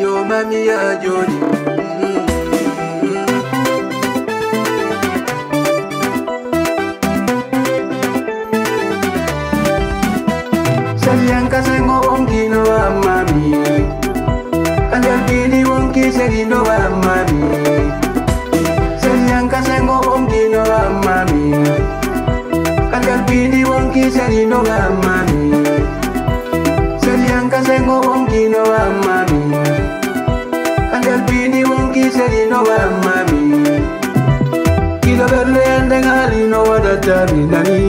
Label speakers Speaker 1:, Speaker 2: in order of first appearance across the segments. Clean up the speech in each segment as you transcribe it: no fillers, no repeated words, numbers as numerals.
Speaker 1: Yo mami ya jodi. Saliang kasengo onki no mami. Kalian pini onki serino mami. Saliang kasengo onki no mami. Kalian pini onki serino mami. Saliang kasengo onki no mami. Kalian pini onki serino mami. Kilo berle ande ngali no wadatami nani.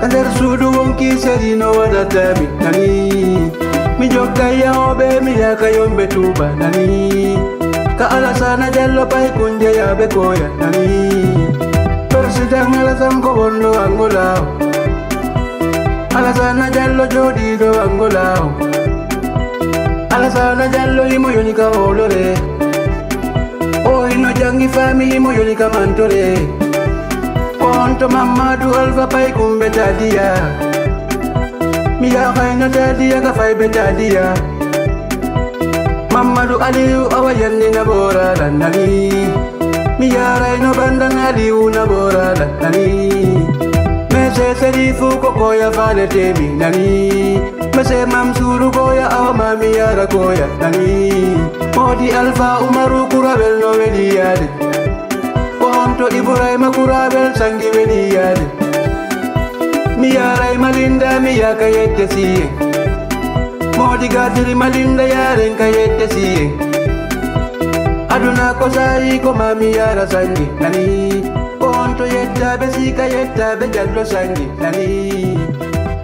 Speaker 1: Kader sudu wonki seri no wada tabi nani. Mi jokka ya obe mi ya kayombe tuba nani. Ka ala sana jallo pai kunje ya be koya nani. Persidang ala sango bondo angolao. Ala sana jallo jodi do angolao. Ala sana jallo imo yonika olore. O ino jangi fami imo yonika mantore. Konto Mamadou Alva Pai kumbe tadia. Miya kaina tadia ka fai betadia. Mamadou Aliou awayandi na bora dandani. Miya raino bandan Aliou na bora dandani. Mese serifu kokoya fale tebi nani. Mese mamsuru koya awa mami yara koya nani. Modi Alfa Umaru kurabel no wediyade. Konto Ibrahima kurabel sangi wediyade. Miya ray malinda miya kayette siye. Modi gadiri malinda yaren kayette siye. Aduna ko sayi ko mami yara sangi nani. Konto yetta be sika yetta be jallo sangi nani.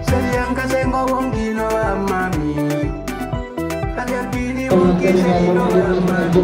Speaker 1: Saliang kasengo wongi no mami. Kalian pini wongi serino mami.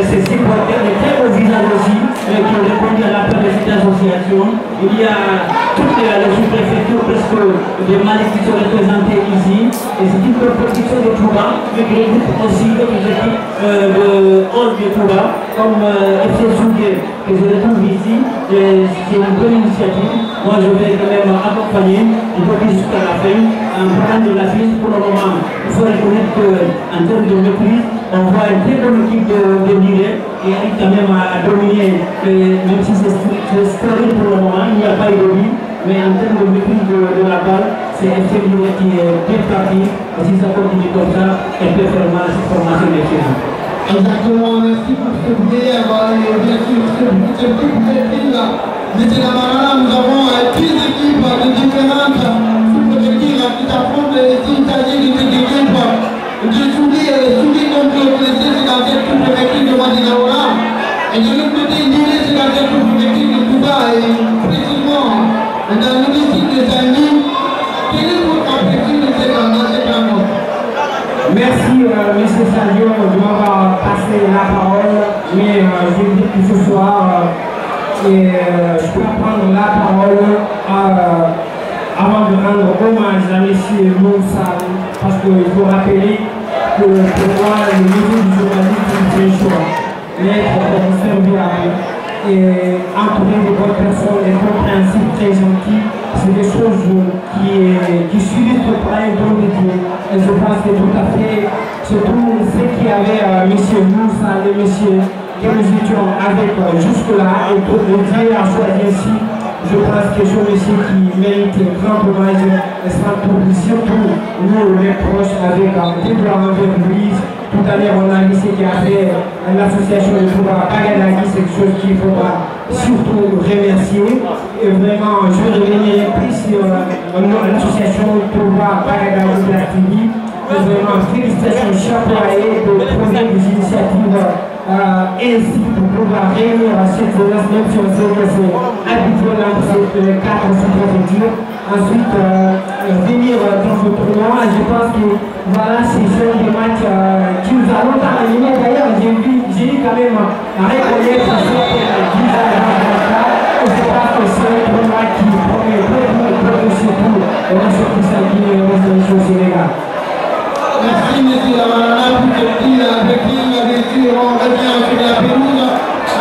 Speaker 2: Ces supporters, de très beaux visages aussi, qui ont répondu à l'appel de cette association. Il y a toutes les sous-préfectures presque des Mali qui sont représentés ici. Et c'est une compétition de Touba, mais qui regroupe aussi d'autres équipes de hors de Touba, comme FC Zougué, que je retrouve ici. C'est une bonne initiative. Moi, je vais quand même accompagner, il faut que jusqu'à la fin, en parlant de la fille pour le moment. Il faut reconnaître qu'en termes de maîtrise, on voit une très bonne équipe de Mireille et arrive quand même à dominer, même si c'est stérile pour le moment, il n'y a pas eu de but, mais en termes de maîtrise de la balle, c'est FC Lille qui est bien parti, et si ça continue comme ça, elle peut faire mal à cette formation des Chinois.
Speaker 3: Exactement, merci pour ce billet, et bien sûr, ce petit là. Monsieur Lamarana, nous avons 10 équipes de différentes sous-préfectures qui affrontent s'il s'agit de cette équipe de Souris contre le blessé, c'est dans cette sous-préfecture de Madinaoula. Et de l'autre côté, Nîmes, c'est dans cette sous-préfecture de Touba, et précisément dans le site de Saint-Denis. Quelle est votre appréciation de cette rencontre?
Speaker 4: Merci, M. Sadio, de m'avoir passé la parole, mais je veux dire que ce soir, je peux prendre la parole avant de rendre hommage à M. Moussa, parce qu'il faut rappeler que pour moi, le niveau du journalisme, c'est un choix. Mais pour servir et entourer de bonnes personnes, des compréhensifs très gentils, c'est des choses qui suivent le travail de Dieu. Et je pense que tout à fait, surtout ce qu'il y avait M. Moussa, le monsieur que nous étions avec jusque-là, et pour le Dieu a choisi ainsi, je pense que c'est un monsieur qui mérite un grand hommage, surtout nous les proches avec déploiement de l'église. Tout à l'heure, on a ici qui a fait l'association de Touba Pagadagi, c'est quelque chose qu'il faudra surtout remercier. Et vraiment, je vais revenir plus sur l'association Touba Pagadagi de la TV. Vraiment, félicitations, chapeau à eux de trouver des initiatives ainsi pour pouvoir réunir cette jeunesse, même si on sait que c'est habituel dans ces 4 sous-préfectures. Ensuite, venir dans ce tournoi, je pense que voilà, c'est des matchs qui nous a longtemps animés. D'ailleurs, j'ai eu quand même à reconnaître cette visage et je pense que c'est un tournoi qui promet beaucoup surtout la surprise sanguine et résolution au Sénégal.
Speaker 3: Merci, M. Lamarana, pour ce petit breaking. Bien sûr, on revient sur la pelouse.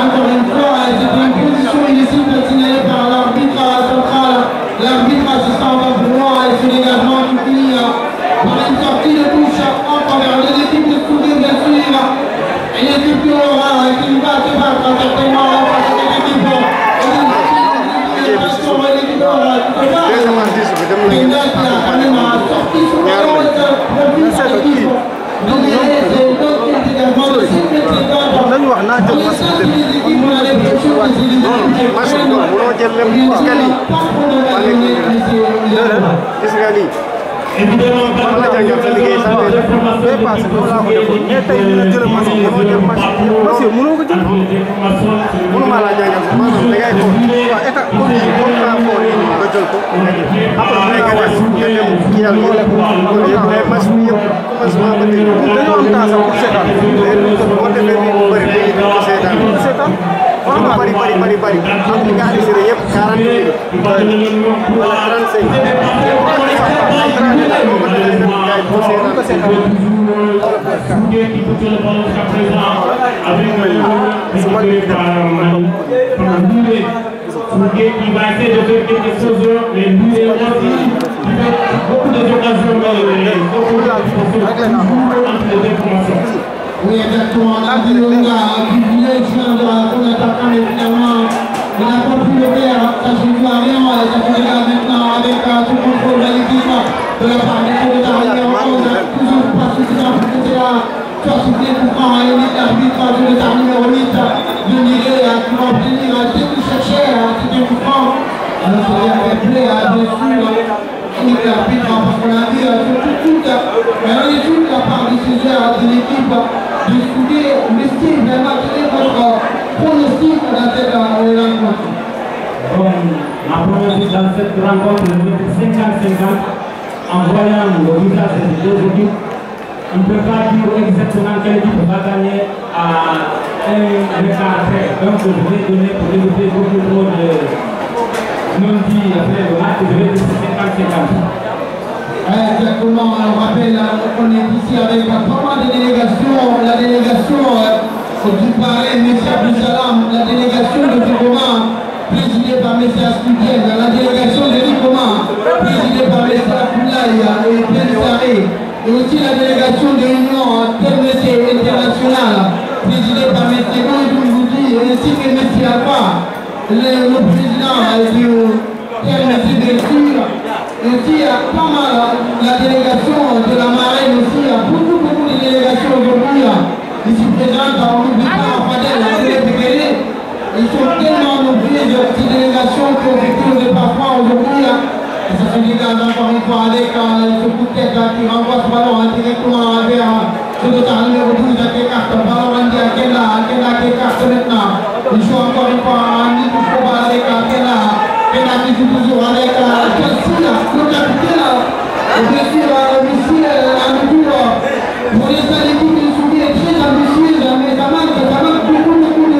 Speaker 3: Encore une fois, c'est une position illicite signalée par l'arbitre central, l'arbitre assistant d'envoi et ce dégagement qui finit par une sortie de touche en faveur de l'équipe de Souris, bien sûr. Et l'équipe qui aura qui va se battre certainement face à cette équipe.
Speaker 5: Qui va essayer de faire quelque chose, les buts et beaucoup d'occasions entre les deux formations.
Speaker 3: Oui, exactement. La Bilonga qui voulait jouer son attaquant, mais finalement, il n'a pas pu le faire. Ça se joue à rien. Et ça se regarde maintenant avec ce contrôle magnifique de la part de l'arrière. Toujours pas suffisant pour que c'est là. Soit soufflé pour prendre un élite arbitrage de l'état numéro 8 de Niré qui va obtenir ce qu'il cherchait. C'était pour prendre. Alors, c'est bien fait, bien sûr. Et l'arbitre, parce qu'on a dit, surtout toute la part du sujet de l'équipe de Souris, Messi, vraiment, quel est votre pronostic dans cette rencontre?
Speaker 2: Bon, ma pronostic dans cette rencontre, je vais 50-50 en voyant le visage des deux équipes. On ne peut pas dire exactement quelle équipe va gagner à un écart près. Donc je vais donner pour éviter beaucoup trop de non-dits après le match, je vais dire 50-50.
Speaker 3: Exactement, on rappelle qu'on est ici avec pas mal de délégations, la délégation du parrain M. Abdou-Salam, la délégation de Ricoma, présidée par M. Askoudien, la délégation de Ricoma, présidée par M. Abdoulaye et Pierre Sarré, et aussi la délégation de l'Union Termessé Internationale, présidé par M. Goudou, ainsi que M. Alpha, le président du RMC de Lecture. Aussi, il y a pas mal la délégation de la marraine aussi, il y a beaucoup de délégations aujourd'hui ici présentes, on n'oublie pas Fadel, la télé. Ils sont tellement nombreux de petites délégations qui ont vécu le département aujourd'hui. Et ça se dégage encore une fois avec ce coup de tête qui renvoie ce ballon directement vers ce dossard numéro 12 qui écarte. Ballon rendu à Kella qui écarte maintenant. Il joue encore une fois en ligne pour balle avec Kella. Kella qui joue toujours avec Chelsea, le capitaine. Et bien sûr, le missile à retour. Pour l'instant, l'équipe de Soubi est très ambitieuse, mais ça manque beaucoup de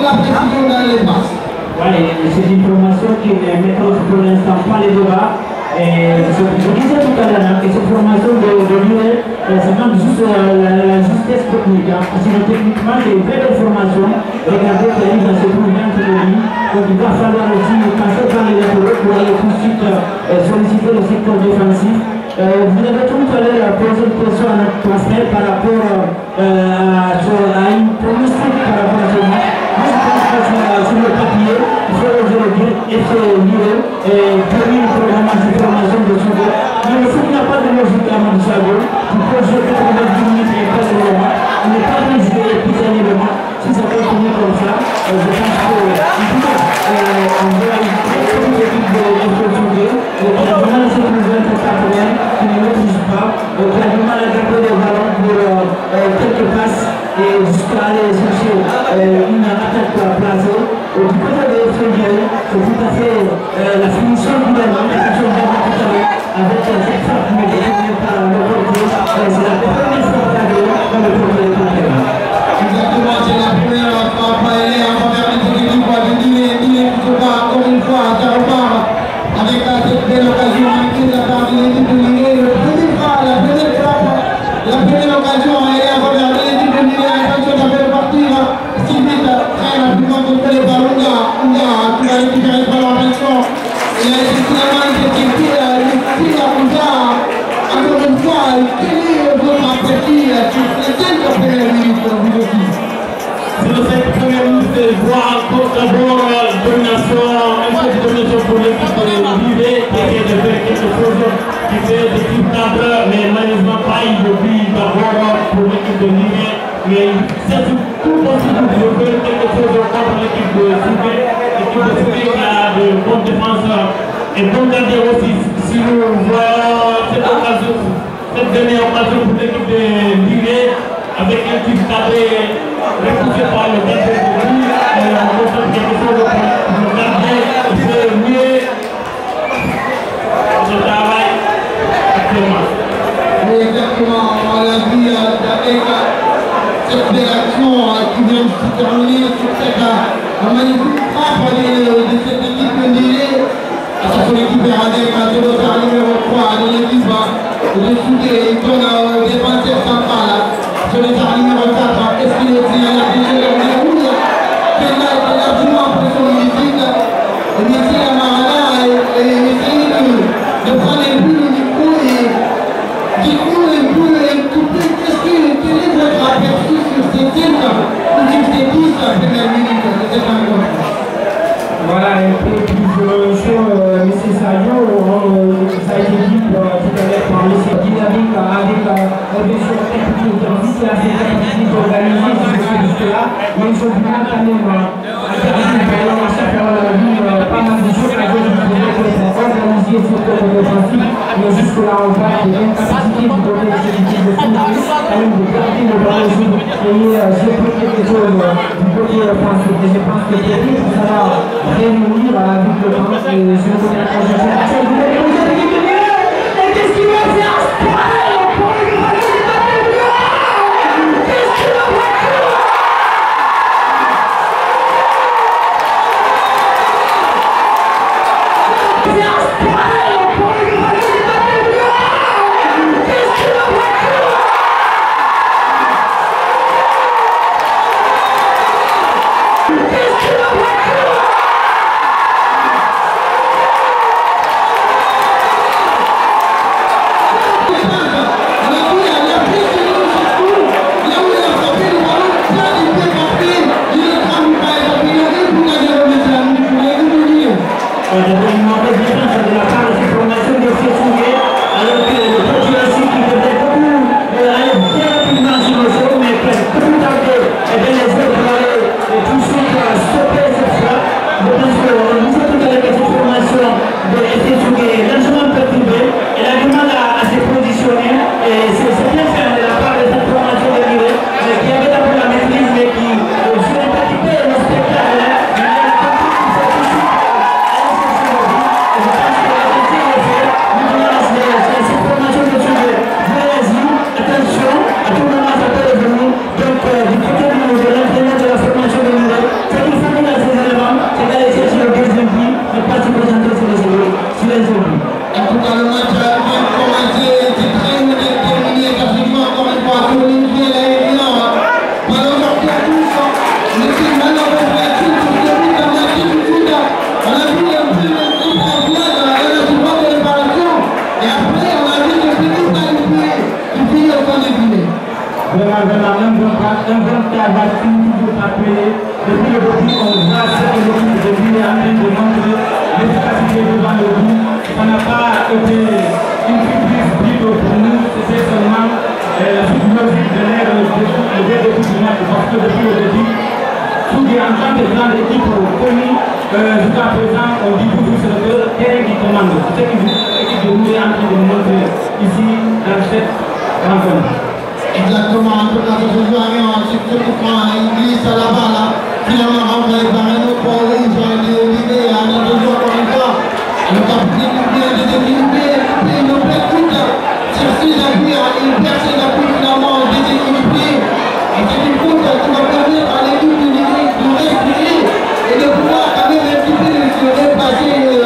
Speaker 3: la précision dans les passes.
Speaker 2: Ouais, c'est une formation qui ne maîtrise pour l'instant pas les débats. Et je disais tout à l'heure que cette formation de Lionel, ça manque juste la justesse technique. Sinon, techniquement, c'est une très belle formation. Regardez qu'il arrive dans ce mouvement de vie. Donc, il va falloir aussi passer par les latéraux pour aller tout de suite solliciter le secteur défensif. Vous avez tout à l'heure posé une question à notre transfert par rapport à une pronostic par rapport à ce match. Moi, je pense que sur le papier, il faut oser le dire, et c'est lié, et donner une programmation de formation de Soudan. Mais le foot n'a pas de logique à mon cerveau. Tu peux jouer 90 minutes et pas le match. On n'est pas obligé de jouer et puis gagner le match. Si ça continue comme ça, je pense qu'on voit une très bonne équipe de Soudan. On a du mal à se trouver entre partenaires qui ne maîtrisent pas. On a du mal à garder les ballons pour quelques passes et jusqu'à aller chercher une attaque placée. Du côté de FNGL, c'est tout à fait la finition du ballon, la finition du ballon tout à l'heure, avec cette frappe qui est déterminée par le portier. C'est la première frappe dans le portier de Conquérant.
Speaker 3: Exactement, c'est la première frappe. Elle est en faveur de cette équipe de Guinée qui se bat encore une fois à Tarpar avec cette belle occasion manquée de la part de l'équipe de Guinée. La première occasion, elle est en faveur de l'équipe de Guinée. Attention, ça peut partir si vite, très rapidement contre les ballons. Unga qui va récupérer le ballon, attention. Il a été finalement intercepté, il tire Unga. Encore une fois, quel est votre appétit sur les 5 premières minutes vous aussi?
Speaker 5: Sur les 5 premières minutes, je vois encore d'abord une domination pour l'équipe de Livé qui essaie de faire quelque chose qui fait des coups d'arbre, mais malheureusement pas il oublie d'abord pour l'équipe de Livé. Mais c'est tout possible de faire quelque chose contre l'équipe de Souvé. L'équipe de Souvé qui a de bonnes défenseurs et bons gardiens aussi. Si nous voyons cette dernière occasion pour l'équipe de Livé avec un tir cadré repoussé par le gardien de Livé, on montre quelque chose pour le gardien qui fait mieux le travail actuellement.
Speaker 3: Oui, exactement, on l'a vu avec cette belle action qui vient de se terminer sur cette magnifique frappe de cette équipe de Lille. Ça se récupère avec ce dossard numéro 3 de l'équipe de Soudan. Il donne au défenseur central. Ce dossard numéro 4, est-ce qu'il est bien là? Kella est largement pressionné. Et bien sûr, la Marana essaye de prendre un peu le micro et dites-nous un peu quel est votre aperçu sur ces 5 ou sur ces 10 premières minutes de cette rencontre?
Speaker 4: Voilà, et puis sur M. Sadio, ça a été dit tout à l'heure par M. Dynamique avec bien sûr technique, aussi assez technique organisée jusque-là, mais ils ont pu quand même intervenir à faire pas mal de choses à cause du organiser ce côté défensif, mais jusque-là on voit qu'il y a une capacité du côté de cette équipe de foot, quand même de garder le ballon et j'ai pris quelque chose du côté offensif, et je pense que peut-être ça va réunir avec le temps et je vais donner la projection. Et qu'est-ce qu'il va faire?
Speaker 2: une mauvaise défense de la part de cette formation de Fessougué, alors que le coach aussi qui devrait beaucoup aller bien rapidement sur le jeu, mais tout tardé, et bien les autres vont aller tout de suite stopper cette fois. Je pense que nous sommes avec cette formation de Fessougué est largement perturbée, elle a du mal à se positionner, et c'est bien fait de la part de cette formation de Rivet, qui avait d'abord la maîtrise, mais qui s'est participé au spectacle. Depuis le début, on voit ce que l'équipe de Ville est en train de montrer, l'efficacité devant le but. Ça n'a pas été une surprise plutôt pour nous, c'était seulement la suite logique de l'air le début du match, parce que depuis le début, Fougué en tant que grande équipe connue, jusqu'à présent, on dit toujours sur le terrain qui commande. C'est ce que l'équipe de Ville est en train de montrer ici dans cette rencontre.
Speaker 3: Exactement, en tout cas, ce joueur sur ce coup franc, il glisse à la balle, finalement renvoyé par un autre pour Jean de Olivier, un autre joueur encore une fois. Le capitaine vient de déséquilibrer, il ne peut plus chercher l'appui, il perd ses appuis finalement déséquilibré. Et c'est une faute qui va permettre à l'équipe de respirer et de pouvoir quand même un petit peu se déplacer.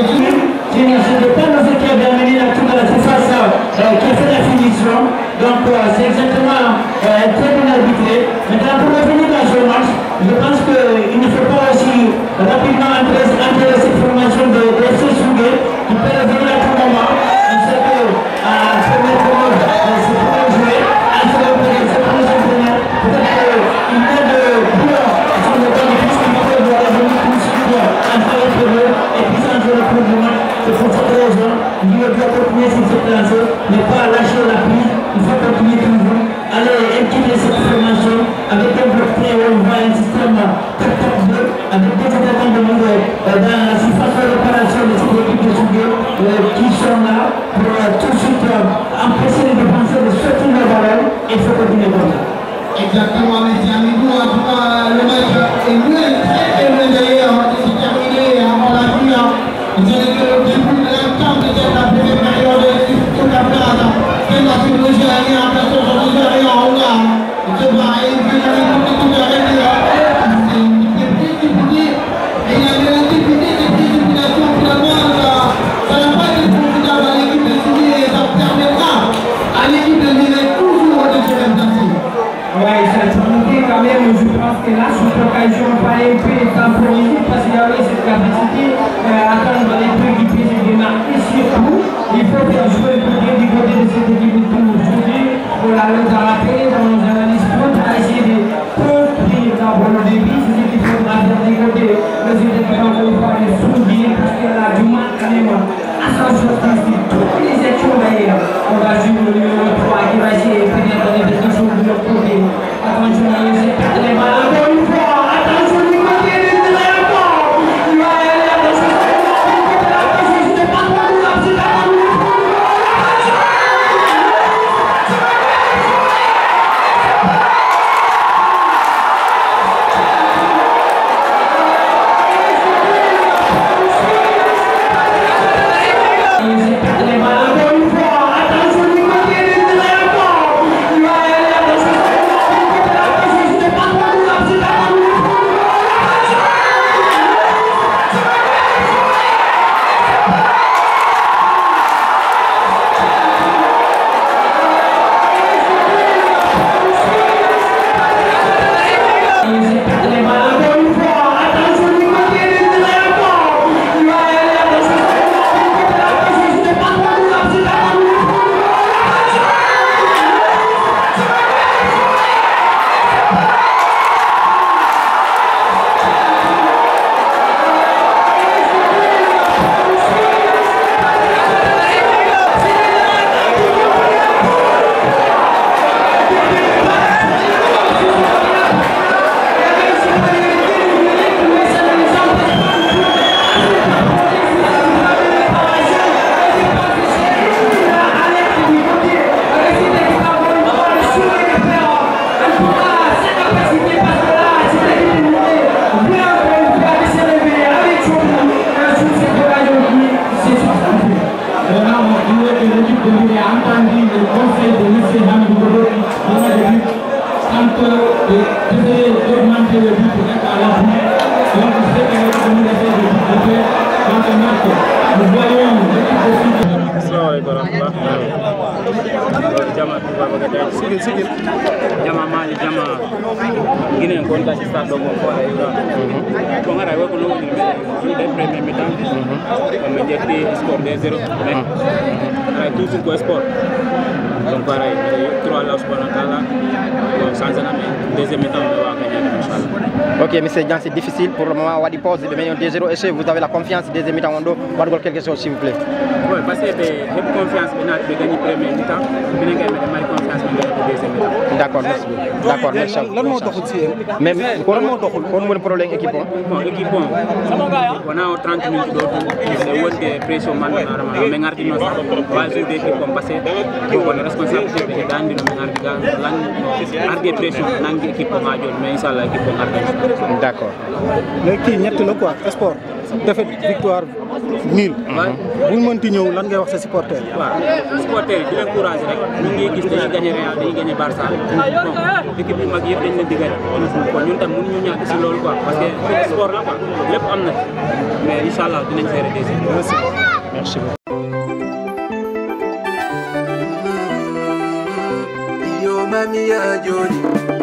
Speaker 2: Je n'ai pas dans ce qui a bien mené la tour de la surface qui a fait la finition. Donc c'est exactement très bien arbitré. Maintenant pour revenir dans ce match, je pense qu'il ne faut pas aussi rapidement entrer cette formation de FC Fougué qui peut revenir à tout moment. On sait que à premier tour, c'est pour jouer, à ce moment c'est pour les entraîneurs. Peut-être qu'il y a de boulot sur le temps de plus qu'il peut revenir tout de suite entre les premiers et puis changer le cours du match. C'est pour cette raison, il doit continuer sur cette lancée, ne pas lâcher la prise. Il faut continuer toujours, aller équiper cette formation avec un bloc très haut, on voit un système 4-4-2 avec des attaquants de niveau dans la surface de réparation de cette équipe de Fougué qui sont là pour tout de suite empêcher les défenseurs de sortir le ballon et il faut continuer comme ça.
Speaker 3: Exactement, messieurs amigos, en tout cas, le match est loin, très loin d'ailleurs, c'est terminé avant la pluie. Vous savez que le début de l'entente de cette première période est sur la place. C'est la psychologie en place aujourd'hui, en haut. C'est pareil, vous avez tout arrêté. C'est précipité. Et il y a de l'intimité, des précipitations, finalement, ça n'a pas été profitable à l'équipe de Fougué et ça permettra à l'équipe de Ville toujours de se remplacer.
Speaker 4: Oui, c'est monté quand même, je pense que là, cette occasion, il fallait un peu temporiser parce qu'il y avait cette capacité à attendre les deux qui puissent se démarquer. Surtout, il faut faire jouer le bien du côté de cette équipe de Toulouse. On l'a rappelé dans nos analyses pour essayer de construire dans le débit, c'est ce qu'il faudra faire des côtés. Le CDP, encore une fois, est souligné parce qu'elle a du mal quand même à s'en sortir. Toutes les actions d'ailleurs, on va jouer le numéro 3 qui va essayer peut-être de faire des choses de l'autre côté. Attention, il y a cette les balles. Encore une fois, attention du côté des aéroports. Il va y aller à la chose. Il ne pas trop de la petite
Speaker 6: jama tuba baga sigil jama mali jama ginen kon ka start do mo fora ira ko ngara wo ko no ni me de premier mi-temps on me jetti score de 0 mais ay toujours ko sport donc pareil 3 la subhanahu wa ta'ala sans un deuxième mi-temps on va gagner inchallah.
Speaker 7: Ok, monsieur Dian, c'est difficile pour le moment. Wadi pause, de mener 2-0. Est-ce que vous avez la confiance des deuxième mi-temps? On doit quelque chose, s'il vous plaît.
Speaker 6: Oui, parce que j'ai confiance de gagner premier mi-temps. Je n'ai pas confiance de gagner deuxième mi-temps.
Speaker 7: D'accord, merci. D'accord, merci. Mais on a un problème équipe.
Speaker 6: Bon, équipe, on a 30 minutes d'autres. C'est une pression maintenant. Mais on a dit non, on va jouer d'équipe parce que on est responsable de gagner. On a dit pression, on a dit équipe pour gagner. Mais Inch'Allah, équipe pour gagner.
Speaker 7: D'accord.
Speaker 8: Mais qui ñett la quoi sport défaite victoire nul bu ñu mënti ñëw lan ngay wax sa supporter
Speaker 6: waaw supporter yi di leen courage rek ñu ngi gis dañuy gagné Real dañuy gagné Barça bon équipe yu mag yëpp dañ leen di gagné kon ñun tam mënuñu ñàkk si loolu quoi parce que sport la quoi lépp am na mais Inch'Allah dinañ gérer des merci
Speaker 7: merci
Speaker 1: Yo mami ya Joni